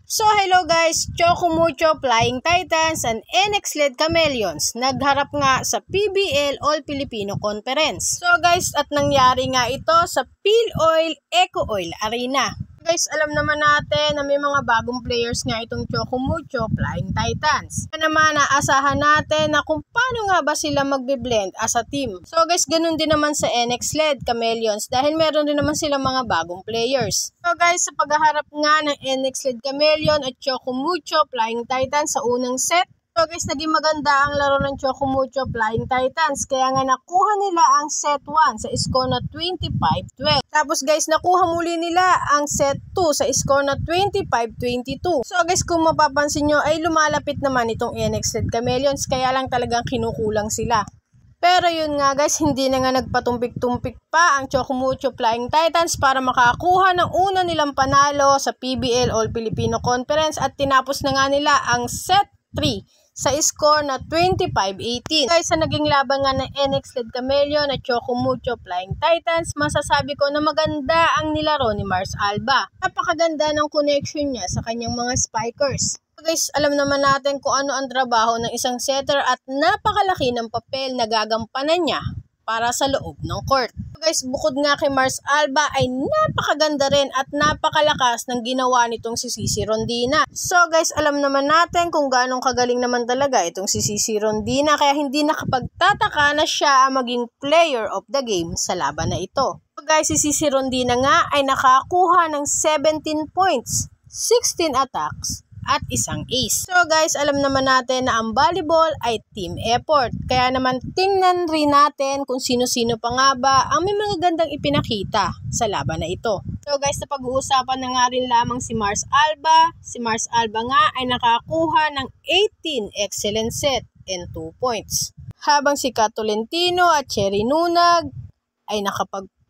So hello guys, Chocumucho Flying Titans and NX Led Chameleons nagharap nga sa PBL All Filipino Conference. So guys, at nangyari nga ito sa PhilOil Eco Oil Arena. Guys, alam naman natin na may mga bagong players nga itong Chocumucho Flying Titans. Kaya naman naasahan natin na kung paano nga ba sila magbe-blend as a team. So guys, ganun din naman sa NX Led Chameleons dahil meron din naman silang mga bagong players. So guys, sa paghaharap nga ng NX Led Chameleon at Chocumucho Flying Titans sa unang set, so guys, naging maganda ang laro ng Chocumucho Flying Titans. Kaya nga nakuha nila ang set 1 sa score na 25-12. Tapos guys, nakuha muli nila ang set 2 sa score na 25-22. So guys, kung mapapansin nyo ay lumalapit naman itong NX Led Chameleons. Kaya lang talagang kinukulang sila. Pero yun nga guys, hindi na nga nagpatumpik-tumpik pa ang Chocumucho Flying Titans para makakuha ng una nilang panalo sa PBL All Filipino Conference at tinapos na nga nila ang set 3 sa score na 25-18. Guys, sa naging laban nga ng NX Led Chameleon at Chocumucho Flying Titans, masasabi ko na maganda ang nilaro ni Mars Alba. Napakaganda ng connection niya sa kanyang mga spikers. So guys, alam naman natin kung ano ang trabaho ng isang setter at napakalaki ng papel na gagampanan niya para sa loob ng court. So guys, bukod nga kay Mars Alba ay napakaganda rin at napakalakas ng ginawa nitong si Cici Rondina. So guys, alam naman natin kung gaano kagaling naman talaga itong si Cici Rondina kaya hindi nakapagtataka na siya ang maging player of the game sa laban na ito. So guys, si Cici Rondina nga ay nakakuha ng 17 points, 16 attacks, at isang ace. So guys, alam naman natin na ang volleyball ay team effort. Kaya naman tingnan rin natin kung sino-sino pa nga ba ang may mga gandang ipinakita sa laban na ito. So guys, na pag-uusapan na nga rin lamang si Mars Alba. Si Mars Alba nga ay nakakuha ng 18 excellent set and 2 points. Habang si Kat Tolentino at Cherry Nunag ay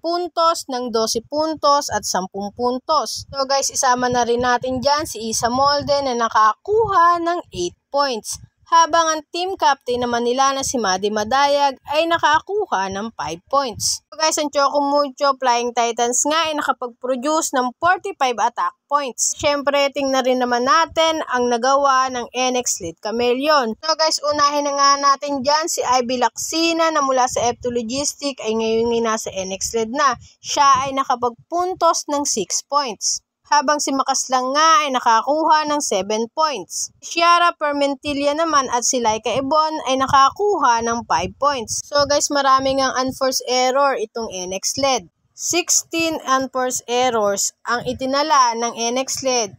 puntos ng 12 puntos at 10 puntos. So guys, isama na rin natin dyan si Isa Molden na nakakuha ng 8 points. Habang ang team captain naman nila na si Maddie Madayag ay nakakuha ng 5 points. So guys, ang Chocumucho Flying Titans nga ay nakapag-produce ng 45 attack points. Siyempre, tingnan rin naman natin ang nagawa ng NX Led Chameleon. So guys, unahin na nga natin dyan si Ivy Lacsina na mula sa F2 Logistic ay ngayon nga nasa NX Led na. Siya ay nakapagpuntos ng 6 points. Habang si Makaslang nga ay nakakuha ng 7 points. Ciara Permentilla naman at si Laika Ebon ay nakakuha ng 5 points. So guys, maraming ang unforced error itong NX Led. 16 unforced errors ang itinala ng NX Led.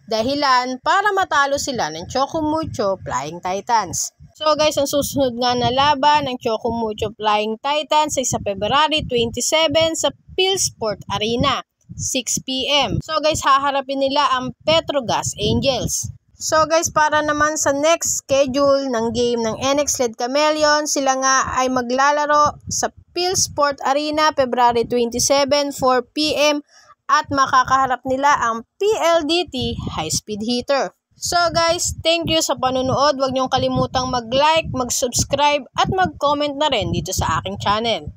Dahilan para matalo sila ng Chocumucho Flying Titans. So guys, ang susunod nga na laban ng Chocumucho Flying Titans ay sa February 27 sa PhilSport Arena. 6 PM. So guys, haharapin nila ang Petrogas Angels. So guys, para naman sa next schedule ng game ng NX Led Chameleon, sila nga ay maglalaro sa PhilSport Arena February 27, 4 PM at makakaharap nila ang PLDT High Speed Heater. So guys, thank you sa panonood. Huwag niyong kalimutang mag-like, mag-subscribe at mag-comment na rin dito sa aking channel.